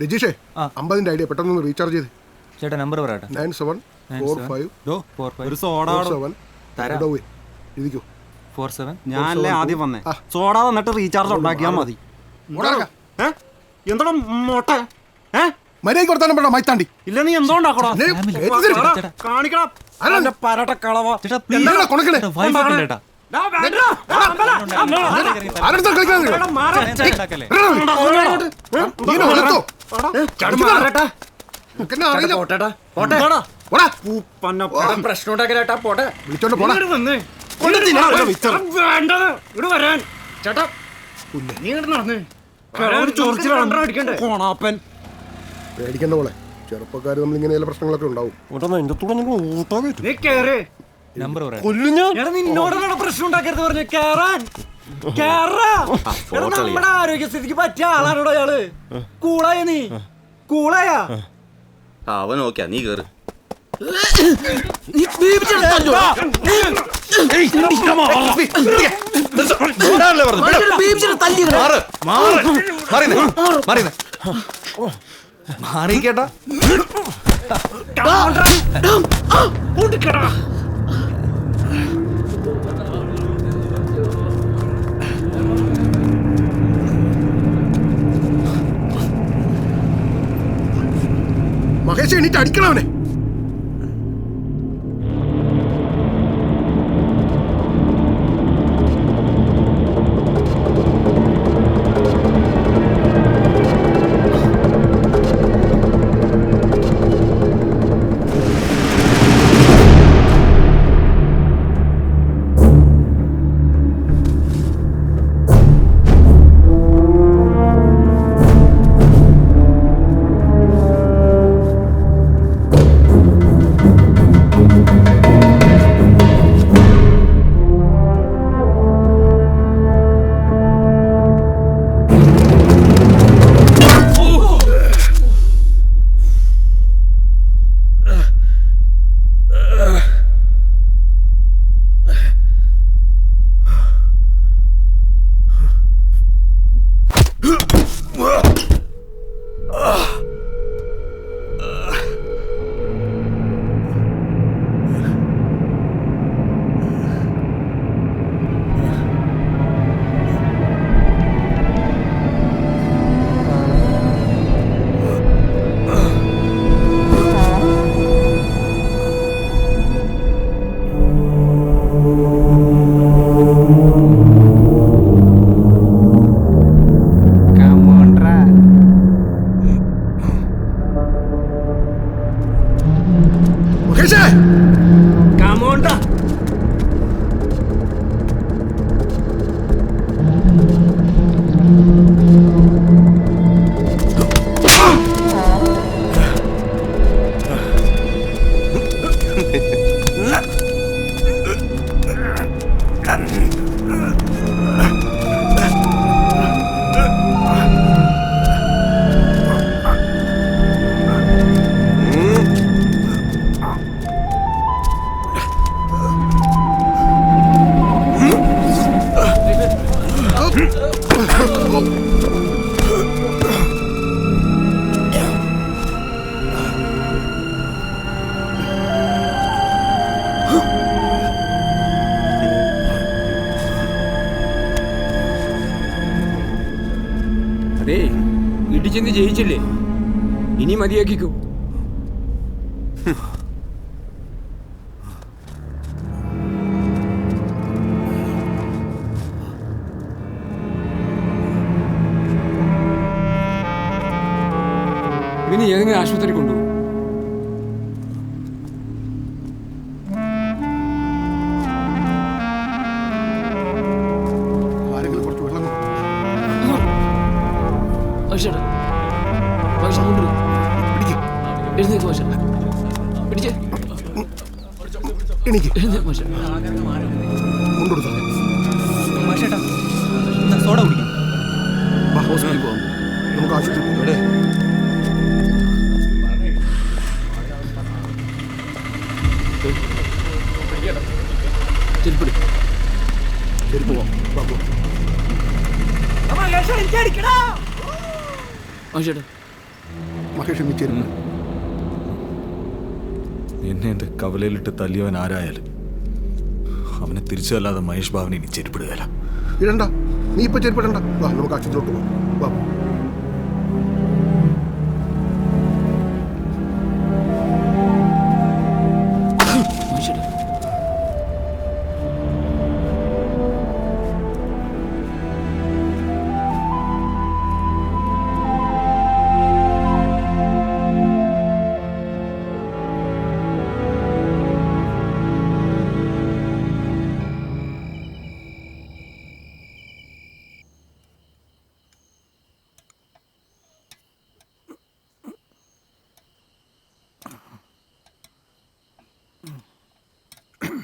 രജീഷേ 50 idea പെട്ടെന്ന് recharge ചെയ്ത്. ചേട്ടാ നമ്പർ പറയട്ടെ. 974547. ഞാനല്ലേ ആദ്യം വന്നേ. സോഡ വന്നിട്ട് റീചാർജ് ഉണ്ടാക്കിയാൽ മതി. എന്താ മോട്ടെ മര്യാദ കൊടുത്താലും വേണ്ട മൈത്താണ്ടി. ഇല്ല നീ എന്തോണ്ടാക്കടാ കാണിക്കണം പരട്ട കളവ. പേടിക്കണ്ട പോലെ ചെറുപ്പക്കാര് നമ്മൾ ഇങ്ങനെ ചില പ്രശ്നങ്ങളൊക്കെ ഉണ്ടാവും. നമ്മുടെ ആരോഗ്യസ്ഥിതിക്ക് പറ്റിയ ആളാണോടോ അയാള്. കൂളായ നീ കൂളായാ അവൻ ഓക്കെ നീ കേറ്. മാറിക്കേട്ടാ മഹേഷ് എണീറ്റ് അടിക്കണവനെ. അതേ ഇടിച്ചെന്ന് ജയിച്ചില്ലേ, ഇനി മതിയാക്കിക്കോ. ഇവന് ഏതെങ്കിലും ആശുപത്രി കൊണ്ടുപോകും. സോഡ കുടിക്കാം. നമുക്ക് ആശുപത്രി മഹേഷ് നീ ചെരുപ്പ് എന്നെ എൻ്റെ കവലയിലിട്ട് തല്ലിയവൻ ആരായാലും അവനെ തിരിച്ചല്ലാതെ മഹേഷ് ബാബുനെ ഇനി ചെരുപ്പിടുകയില്ല. ഇടണ്ട, നീ ഇപ്പൊ ചെരുപ്പിടണ്ട. വാ നമുക്ക് അച്ഛനോട്ട് പോവാം. വാ.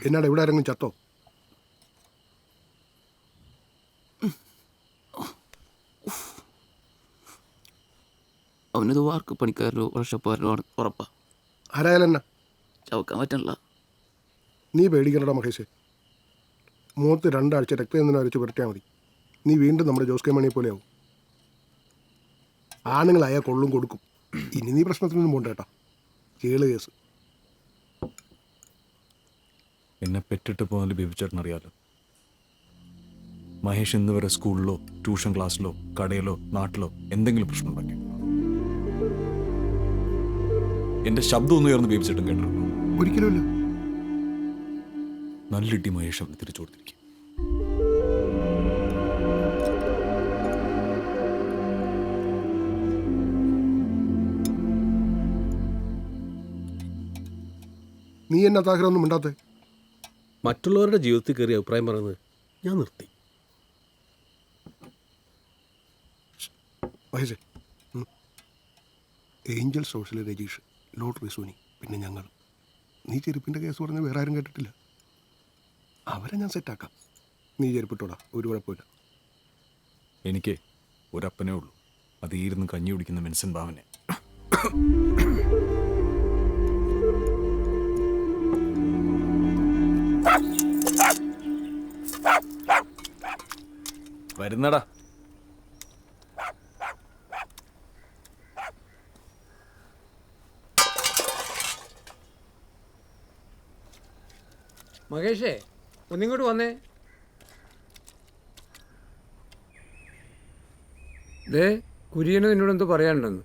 എന്നാടാ ഇവിടെ ആരെങ്കിലും ചത്തോ? അവനത് വാർക്ക് പണിക്കാരോ വർഷപ്പാരോ ഉറപ്പാ. ആരായാലും എന്നാ ചവക്കാൻ പറ്റണില്ല. നീ പേടിക്കണടാ മഹേഷ്. മുഖത്ത് 2 ആഴ്ച രക്തചന്ദനം അരച്ച് പുരട്ടിയാൽ മതി. നീ വീണ്ടും നമ്മുടെ ജോസ് കെ മണിയെ പോലെയാവും. ആണുങ്ങളായാൽ കൊള്ളും കൊടുക്കും. ഇനി നീ പ്രശ്നത്തിനൊന്നും പോകണ്ട കേട്ടോ. കേള് കേസ്. എന്നെ പെറ്റിട്ട് പോകുന്നതിൽ ബിബിച്ചേട്ടനറിയാലോ. മഹേഷ് ഇന്ന് വരെ സ്കൂളിലോ ട്യൂഷൻ ക്ലാസ്സിലോ കടയിലോ നാട്ടിലോ എന്തെങ്കിലും പ്രശ്നം ഉണ്ടാക്കി എൻ്റെ ശബ്ദം ഒന്ന് ഉയർന്ന് ബിബിച്ചേട്ടൻ കേട്ടിട്ടുണ്ടോ? ഒരിക്കലുമില്ല. നല്ലിട്ടി മഹേഷ് അവന് തിരിച്ചു കൊടുത്തിരിക്കും. നീ എന്നാ താഹരൊന്നും മിണ്ടാത്തെ? മറ്റുള്ളവരുടെ ജീവിതത്തിൽ കയറി അഭിപ്രായം പറയുന്നത് ഞാൻ നിർത്തി. മഹേഷേ, angel social Rajeesh, lottery Soni, പിന്നെ ഞങ്ങൾ. നീ ചെരുപ്പിൻ്റെ കേസ് പറഞ്ഞ് വേറെ ആരും കേട്ടിട്ടില്ല. അവരെ ഞാൻ സെറ്റാക്കാം. നീ ചെരുപ്പിട്ടോടാ, ഒരു കുഴപ്പമില്ല. എനിക്ക് ഒരപ്പനേ ഉള്ളൂ. അത് ഇരുന്ന് കഞ്ഞി കുടിക്കുന്ന മെൻസൻ ബാവനെ. വരുന്നടാ. മഹേഷേ, ഒന്നിങ്ങോട്ട് വന്നേ. ദേ, കുര്യന് നിന്നോട് എന്തോ പറയാനുണ്ടെന്ന്.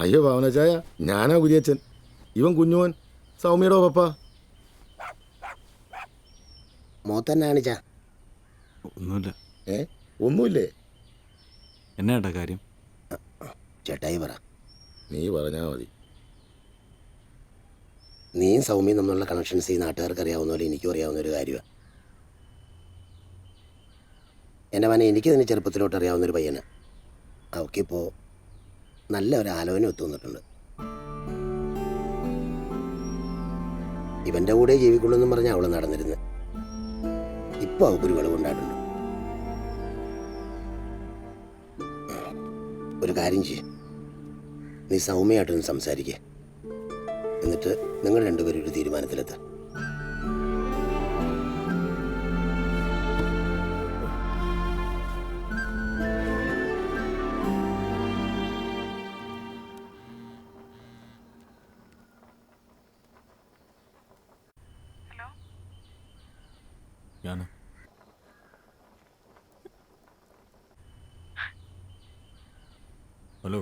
അയ്യോ ഭാവനച്ചായ, ഞാനാ കുര്യച്ചൻ. ഇവൻ കുഞ്ഞുവൻ, സൗമ്യയുടെ പപ്പ. മോത്തന്നെ കാണിച്ചാ? ഒന്നുമില്ല. ഒന്നുമില്ലേ? എന്നാ കാര്യം? ചേട്ടായി പറ. നീ പറഞ്ഞാൽ മതി. നീയും സൗമ്യയും തമ്മിലുള്ള കണക്ഷൻസ് ഈ നാട്ടുകാർക്ക് അറിയാവുന്ന പോലെ എനിക്കും അറിയാവുന്ന ഒരു കാര്യമാണ്. എൻ്റെ മനെ എനിക്ക് തന്നെ ചെറുപ്പത്തിലോട്ട് അറിയാവുന്നൊരു പയ്യന്. അവൾക്കിപ്പോൾ നല്ല ഒരു ആലോചന ഒത്തുവന്നിട്ടുണ്ട്. ഇവൻ്റെ കൂടെ ജീവിക്കുള്ളൂ എന്നും പറഞ്ഞാൽ അവൾ നടന്നിരുന്നു. ഇപ്പോൾ അവൾക്കൊരു വിളവുണ്ടായിട്ടുണ്ട്. ഒരു കാര്യം ചെയ്യും, നീ സൗമ്യമായിട്ടൊന്ന് സംസാരിക്കുക. എന്നിട്ട് നിങ്ങൾ രണ്ടുപേരും ഒരു തീരുമാനത്തിലെത്താം. ഞാൻ ഹലോ.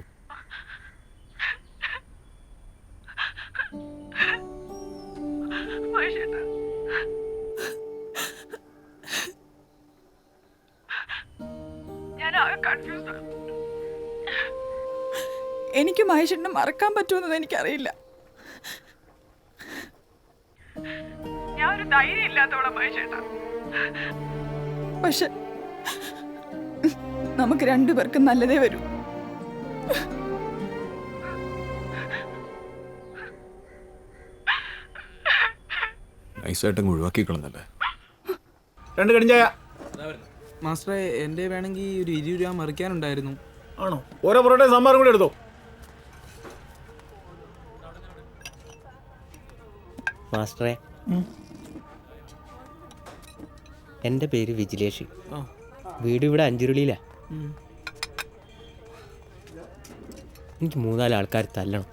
എനിക്ക് മഹേഷിനെ മറക്കാൻ പറ്റുമെന്നത് എനിക്കറിയില്ല. പക്ഷെ നമുക്ക് രണ്ടുപേർക്കും നല്ലതേ വരൂ. നൈസായിട്ടങ്ങ് ഒഴിവാക്കി കളഞ്ഞല്ലേ. 2 കടിഞ്ചായ മാസ്റ്ററെ, എൻ്റെ വേണമെങ്കിൽ ഒരു 20 രൂപ മറിക്കാനുണ്ടായിരുന്നു. ആണോ? ഓരോ പൊറോട്ടയും സാമ്പാറും കൂടി എടുത്തോ. മാസ്റ്ററെ, എൻ്റെ പേര് വിജിലേഷ്. വീട് ഇവിടെ അഞ്ചുരുളിയിലാ. എനിക്ക് 3-4 ആൾക്കാർ തല്ലണം.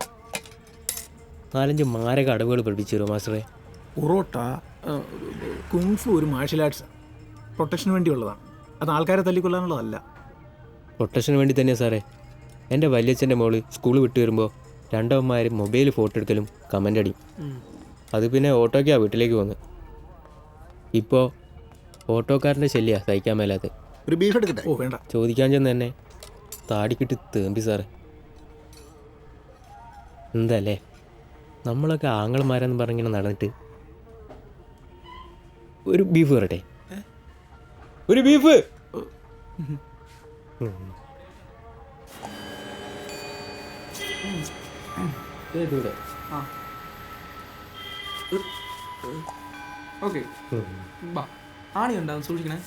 4-5 മാരക അടവുകൾ പഠിപ്പിച്ചു തരുമോ മാസ്റ്ററെ? പൊറോട്ട കുങ്ഫു ഒരു മാർഷ്യൽ ആർട്സ് പ്രൊട്ടക്ഷന് വേണ്ടിയുള്ളതാണ്. അത് ആൾക്കാരെ തല്ലിക്കൊള്ളാനുള്ളതല്ല. പ്രൊട്ടക്ഷന് വേണ്ടി തന്നെയാണ് സാറേ. എൻ്റെ വല്യച്ഛൻ്റെ മോള് സ്കൂൾ വിട്ട് വരുമ്പോൾ 2 അമ്മമാർ മൊബൈൽ ഫോട്ടോ എടുക്കലും കമൻ്റ് അടിയും. അത് പിന്നെ ഓട്ടോയ്ക്കാണ് വീട്ടിലേക്ക് പോകുന്നത്. ഇപ്പോൾ ഓട്ടോക്കാരൻ്റെ ശല്യ സഹിക്കാൻ മേലാത്ത. ഒരു ബീഫ് എടുക്കട്ടെ? ഓ വേണ്ട. ചോദിക്കാൻ ചെന്ന് തന്നെ താടിക്കിട്ട് തേമ്പി സാറേ. എന്തല്ലേ നമ്മളൊക്കെ ആങ്ങളമാരെന്ന് പറഞ്ഞിങ്ങനെ നടന്നിട്ട്. ഒരു ബീഫ് വരട്ടെ? ഒരു ബീഫ്. ഓക്കെ ആണി ഉണ്ടാവും, സൂക്ഷിക്കണേ.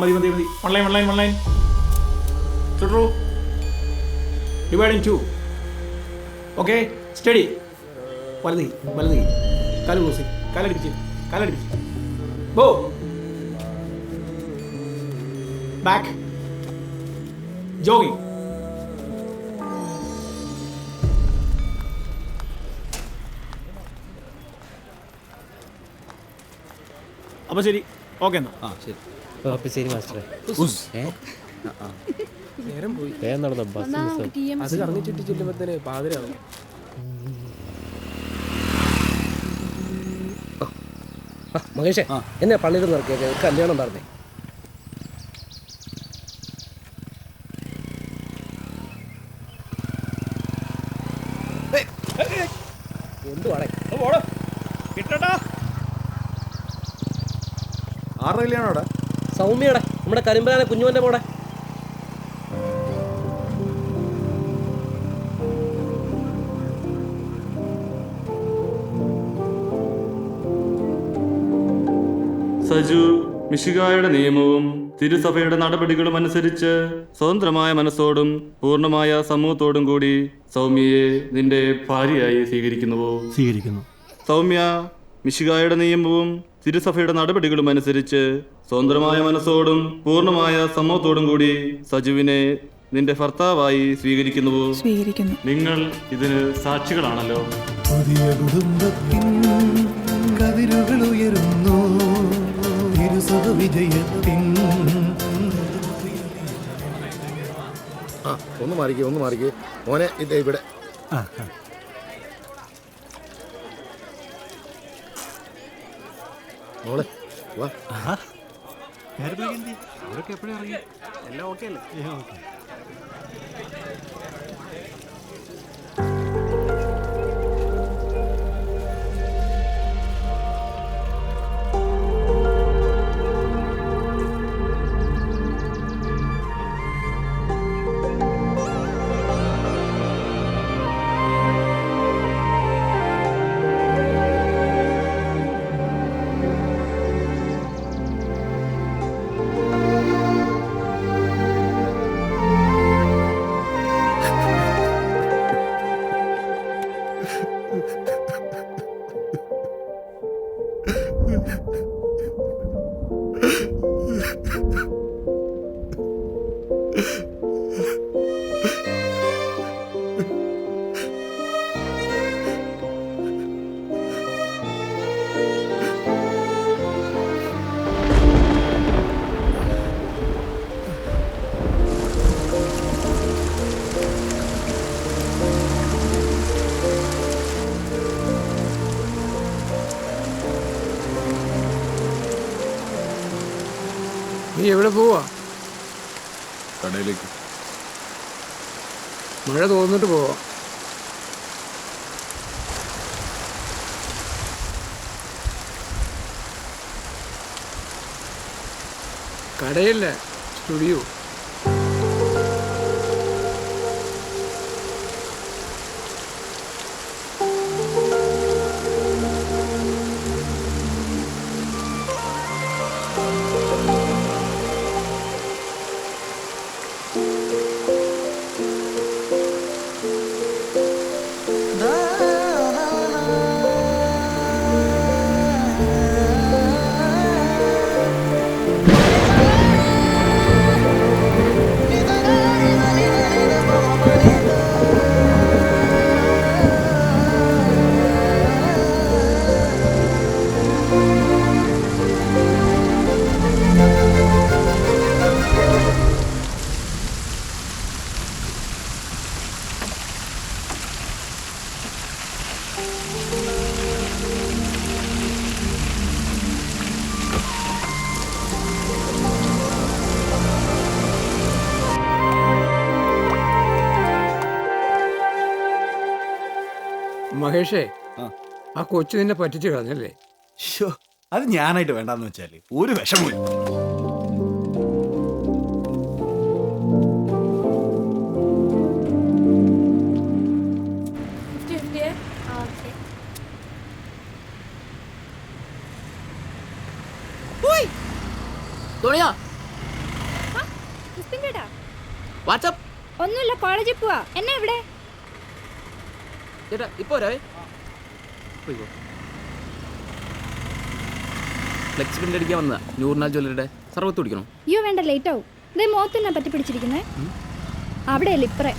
മതി മതി മതി. വൺ ലൈൻ ചുട്ടു. Divide in 2. Okay study. വലത് കാല് ക്ലോസ്, കാലടിപ്പിച്ച് ബോ ബാക്ക് ജോഗിങ്. അപ്പോൾ ശരി, ഓക്കെ എന്നാ. ശരി. അപ്പോൾ ശരി മാസ്റ്ററെ. വേഗം നടന്നോ, ബസ് മിസ്സാവും. അത് കറങ്ങി ചുറ്റി ചെല്ലുമ്പോഴത്തേന് പാതിരാവും. മഹേഷേ, എന്നെ പള്ളിയിൽ നിർത്തിയൊക്കെ കല്യാണം പറഞ്ഞേ. എന്തുവാടേ? ആരുടെ കല്യാണം അവിടെ? സൗമ്യയുടെ, നമ്മുടെ കരിമ്പലാനെ കുഞ്ഞുവൻ്റെ പോടെ. സജു മിശിഹായുടെ നിയമവും തിരുസഭയുടെ നടപടികളും അനുസരിച്ച് സ്വതന്ത്രമായ മനസ്സോടും പൂർണ്ണമായ സമൂഹത്തോടും കൂടി സൗമ്യയെ നിന്റെ ഭാര്യയായി സ്വീകരിക്കുന്നുവോ? സ്വീകരിക്കുന്നു. സൗമ്യ മിശിഹായുടെ നിയമവും തിരുസഭയുടെ നടപടികളും അനുസരിച്ച് സ്വതന്ത്രമായ മനസ്സോടും പൂർണ്ണമായ സമൂഹത്തോടും കൂടി സജുവിനെ നിന്റെ ഭർത്താവായി സ്വീകരിക്കുന്നുവോ? സ്വീകരിക്കുന്നു. നിങ്ങൾ ഇതിന് സാക്ഷികളാണല്ലോ. പുതിയ കുടുംബത്തിൻ കതിരുകൾ ഉയരുന്നു, തിരുസഭ വിജയത്തിൻ. ഒന്ന് മാറിക്കേ മോനെ. ഇതേ ഇവിടെ മോളെ വാ. അവരൊക്കെ എപ്പോഴും ഇറങ്ങി? എല്ലാം ഓക്കെ അല്ലേ? ഓക്കെ. നീ എവിടെ പോവാ? കടയിലേക്ക്. മഴ തോന്നിട്ട് പോവാ. കടയില്ല, സ്റ്റുഡിയോ. മഹേഷേ, ആ കൊച്ചു നിന്നെ പറ്റിച്ച് കളഞ്ഞല്ലേ? അത് ഞാനായിട്ട് വേണ്ടാന്ന് വെച്ചാല് ഒരു വിഷമമില്ല. വാട്സാപ്പ് ഒന്നുമില്ല, കോളേജിൽ പോവാ. എന്നെ ഇവിടെ ചേട്ടാ ഇപ്പൊ വരാവേ. ഫ്ലെക്സ് പ്രിന്റ് അടിക്കാൻ വന്നതാ. നൂറിനാൽ ജ്വല്ലറിയുടെ സർവത്ത് കുടിക്കണോ? അയ്യോ വേണ്ട, ലേറ്റ് ആവും. ഇതേ മുഖത്തിനാ പറ്റി പിടിച്ചിരിക്കുന്നേ. അവിടെയല്ലേ ഇപ്പറേ.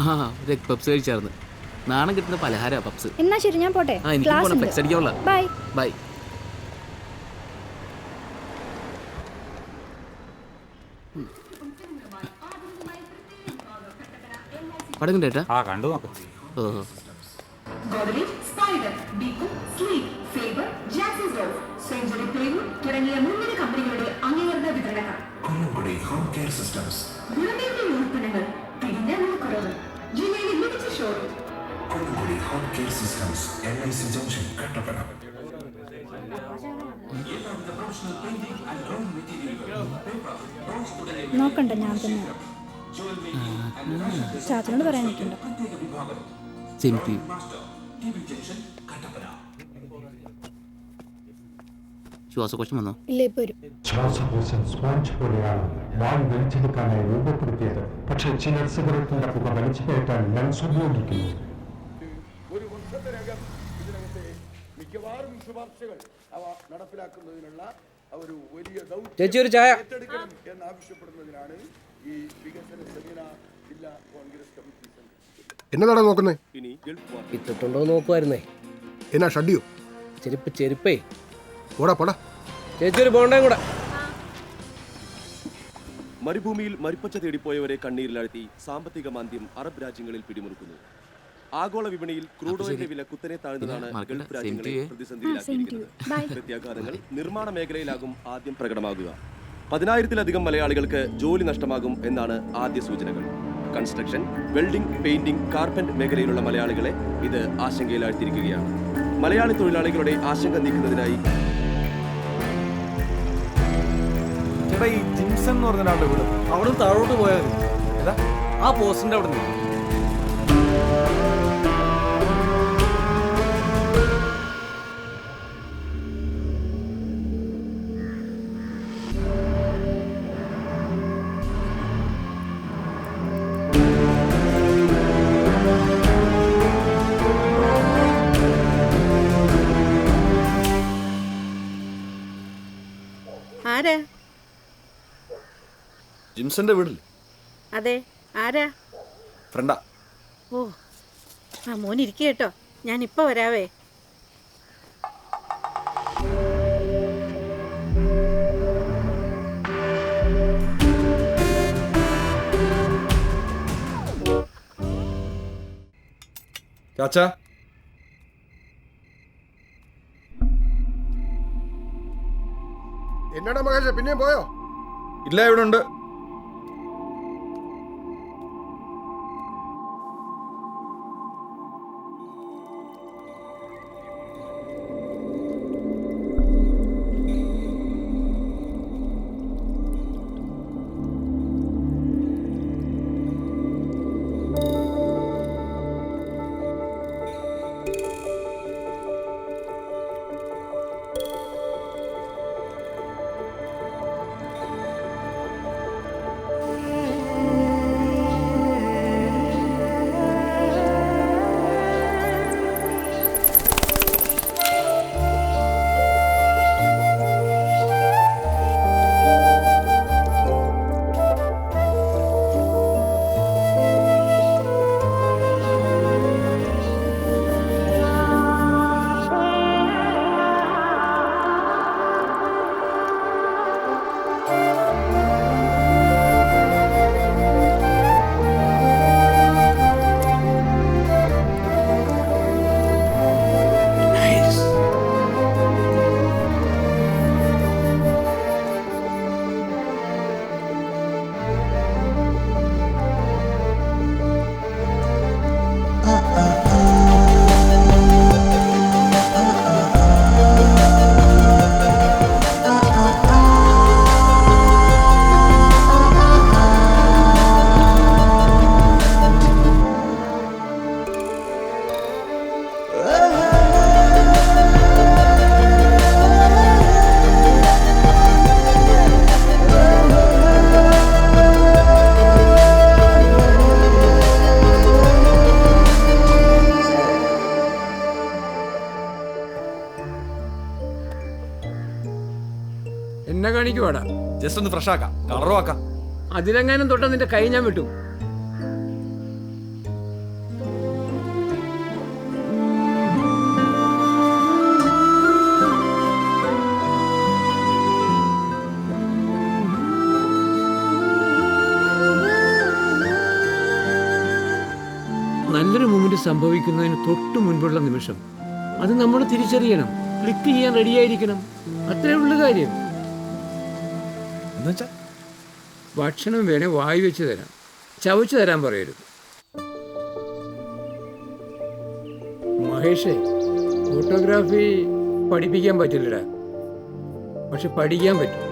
ആ ഒരു എഗ് പപ്സ് കഴിച്ചായിരുന്നു. നാണം കിട്ടുന്ന പലഹാര പപ്സ്. എന്നാ ശരി, ഞാൻ പോട്ടെ. ആ എനിക്ക് പോണം, ഫ്ലെക്സ് അടിക്കാനുള്ള. Bye bye. പടം കേട്ടാ? ആ കണ്ടു നോക്കാം. ഓഹോ. തുടങ്ങിയ മുൻനിര കമ്പനികളുടെ അംഗീകൃത വിതരണക്കാർ. ഗുണമേന്മയുള്ള ഉൽപ്പന്നങ്ങൾ, തിരിഞ്ഞ വിലക്കുറവ്, ജില്ലയിലെ മികച്ച ഷോറൂം. നോക്കണ്ട, ഞാൻ തന്നെ ചാച്ചനോട് പറയാൻ നിൽക്കണ്ട. ശ്വാസകോശം വന്നോ? ഇല്ല, ഇപ്പൊ വരും. ശ്വാസകോശം സ്പോഞ്ച് പോലെയാണ് വായു വലിച്ചെടുക്കാനായി രൂപപ്പെടുത്തിയത്. പക്ഷേ ചിലർ സിഗരറ്റിന്റെ പുക വലിച്ചു കയറ്റാൻ ലങ്സ് ഉപയോഗിക്കുന്നു. ഒരു വർഷത്തിനകം ഇതിനകത്തെ മിക്കവാറും ശുപാർശകൾ അവ നടപ്പിലാക്കുന്നതിനുള്ള ഒരു വലിയ ദൗത്യം ഏറ്റെടുക്കണം എന്നാവശ്യപ്പെടുന്നതിനാണ് ഈ വികസന സെമിനാർ ജില്ലാ കോൺഗ്രസ് കമ്മിറ്റി എന്നതാടാ നോക്കുന്നേ? ഇട്ടിട്ടുണ്ടോ നോക്കുമായിരുന്നേ. എന്നാ ഷഡിയോ? ചെരുപ്പേ. പോടാ പോടാ. ചേച്ചി ഒരു ബോണ്ടയും കൂടെ. മരുഭൂമിയിൽ മരുപ്പച്ച തേടിപ്പോയവരെ കണ്ണീരിലാഴ്ത്തി സാമ്പത്തിക മാന്ദ്യം അറബ് രാജ്യങ്ങളിൽ പിടിമുറുക്കുന്നു. ആഗോള വിപണിയിൽ ക്രൂഡ് ഓയിലിന്റെ വില കുത്തനെ താഴ്ന്നതാണ് ഗൾഫ് രാജ്യങ്ങളെ പ്രതിസന്ധിയിലാക്കിയിരിക്കുന്നത്. പ്രത്യാഘാതങ്ങൾ നിർമ്മാണ മേഖലയിലാകും ആദ്യം പ്രകടമാകുക. 10,000-ലധികം മലയാളികൾക്ക് ജോലി നഷ്ടമാകും എന്നാണ് ആദ്യ സൂചനകൾ. കൺസ്ട്രക്ഷൻ, വെൽഡിംഗ്, പെയിന്റിംഗ്, കാർപ്പന്റ് മേഖലയിലുള്ള മലയാളികളെ ഇത് ആശങ്കയിലാഴ്ത്തിയിരിക്കുകയാണ്. മലയാളി തൊഴിലാളികളുടെ ആശങ്ക നീക്കുന്നതിനായി ഈ ജിംസൺ എന്ന് പറഞ്ഞ ഒരാളുടെ വീട് അവിടെ താഴോട്ട് പോയാൽ ഏതാ ആ പോസ്റ്റിന്റെ അവിടെ നിന്ന്. ആരാ? ജിംസന്റെ വീടില്ലേ? അതെ, ആരാ? ഫ്രണ്ടാ. ഓ, ആ മോൻ ഇരിക്കുക കേട്ടോ, ഞാൻ ഇപ്പൊ വരാവേ. ചാച്ചാ, എന്നാടാ മഹേഷ്, പിന്നെയും പോയോ? ഇല്ല, ഇവിടെ ഉണ്ട്. ജസ്റ്റ് ഒന്ന് ഫ്രഷ് ആക്കാം, കളറും ആക്കാം. അതിലെങ്ങാനും തൊട്ടാ നിന്റെ കൈ ഞാൻ വിട്ടു. നല്ലൊരു മൂമെന്റ് സംഭവിക്കുന്നതിന് തൊട്ട് മുൻപുള്ള നിമിഷം അത് നമ്മൾ തിരിച്ചറിയണം. ക്ലിക്ക് ചെയ്യാൻ റെഡിയായിരിക്കണം. അത്രേ ഉള്ളു കാര്യം. എന്നുവെച്ചാ ഭക്ഷണം വേണേ വായി വെച്ച് തരാം, ചവച്ച് തരാൻ പറയരുത്. മഹേഷേ, ഫോട്ടോഗ്രാഫി പഠിപ്പിക്കാൻ പറ്റില്ലടാ, പക്ഷെ പഠിക്കാൻ പറ്റും.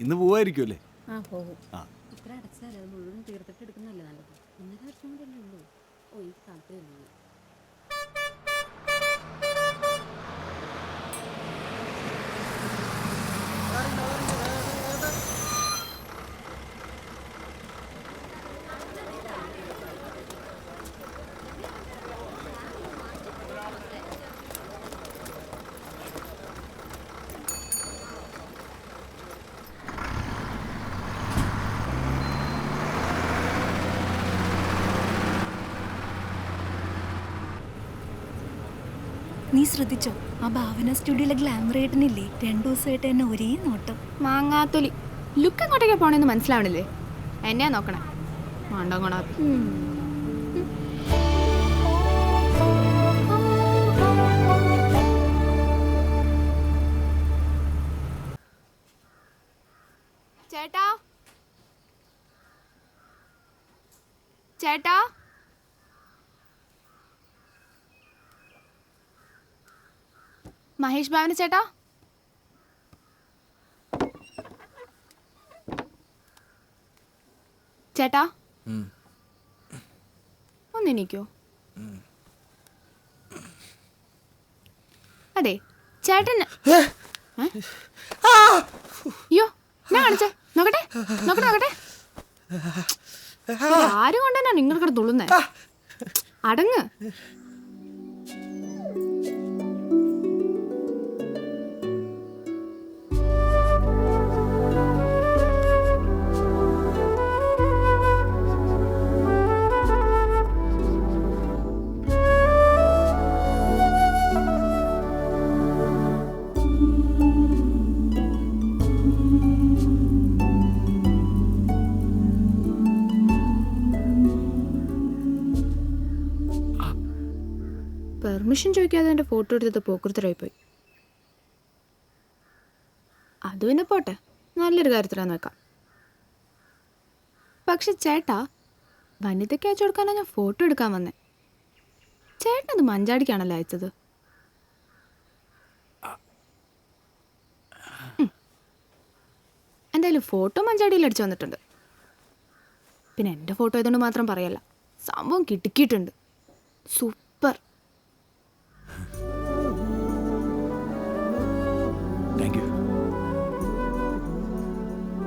ഇന്ന് പോവായിരിക്കുമല്ലേ? ഇത്ര അടച്ചാലേ അത് മുഴുവൻ തീർത്തിട്ട് എടുക്കുന്നല്ലേ നല്ലത്. 1.5 വർഷം കൂടെ അല്ലേ ഉള്ളൂ. ഓ എനിക്ക് താല്പര്യമില്ല. നീ ശ്രദ്ധിച്ചോ, ആ ഭാവന സ്റ്റുഡിയോയിലെ ഗ്ലാമർ ഏട്ടനില്ലേ, 2 ദിവസമായിട്ട് എന്നെ ഒരേ നോട്ടം. മാങ്ങാത്തൊലി. ലുക്ക് എങ്ങോട്ടേക്കാ പോണെന്ന് മനസ്സിലാവണില്ലേ? എന്നെയാ നോക്കണേ. മാണ്ടോങ്ങണ. ചേട്ടാ, ചേട്ടാ, മഹേഷ് ഭാവന ചേട്ടാ, ചേട്ടാ ഒന്നെനിക്കോ? അതെ ചേട്ടൻ അയ്യോ ഞാൻ കാണിച്ചേ നോക്കട്ടെ നോക്കട്ടെ നോക്കട്ടെ. ആരും കൊണ്ടുതന്നെ നിങ്ങൾ കിടന്ന് തുള്ളുന്നേ. അടങ്ങ്. പെർമിഷൻ ചോദിക്കാതെ എൻ്റെ ഫോട്ടോ എടുത്തത് പോക്കൃത്തരായിപ്പോയി. അത് പിന്നെ പോട്ടെ, നല്ലൊരു കാര്യത്തിലാണ് നോക്കാം. പക്ഷെ ചേട്ടാ, വനിതയ്ക്ക് അയച്ചു കൊടുക്കാനാണ് ഞാൻ ഫോട്ടോ എടുക്കാൻ വന്നേ. ചേട്ടനത് മഞ്ചാടിക്കാണല്ലോ അയച്ചത്. എന്തായാലും ഫോട്ടോ മഞ്ചാടിയിൽ അടിച്ചു വന്നിട്ടുണ്ട്. പിന്നെ എൻ്റെ ഫോട്ടോ ആയതുകൊണ്ട് മാത്രം പറയല്ല, സംഭവം കിട്ടിക്കിയിട്ടുണ്ട്. സൂപ്പർ. Thank you.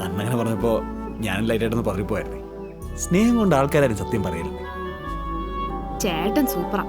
അന്നങ്ങനെ പറഞ്ഞപ്പോൾ ഞാനും ലൈറ്റായിട്ടൊന്ന് പതറിപ്പോയായിരുന്നേ. സ്നേഹം കൊണ്ട് ആൾക്കാരും സത്യം പറയല്ലേ. ചേട്ടൻ സൂപ്പറാ.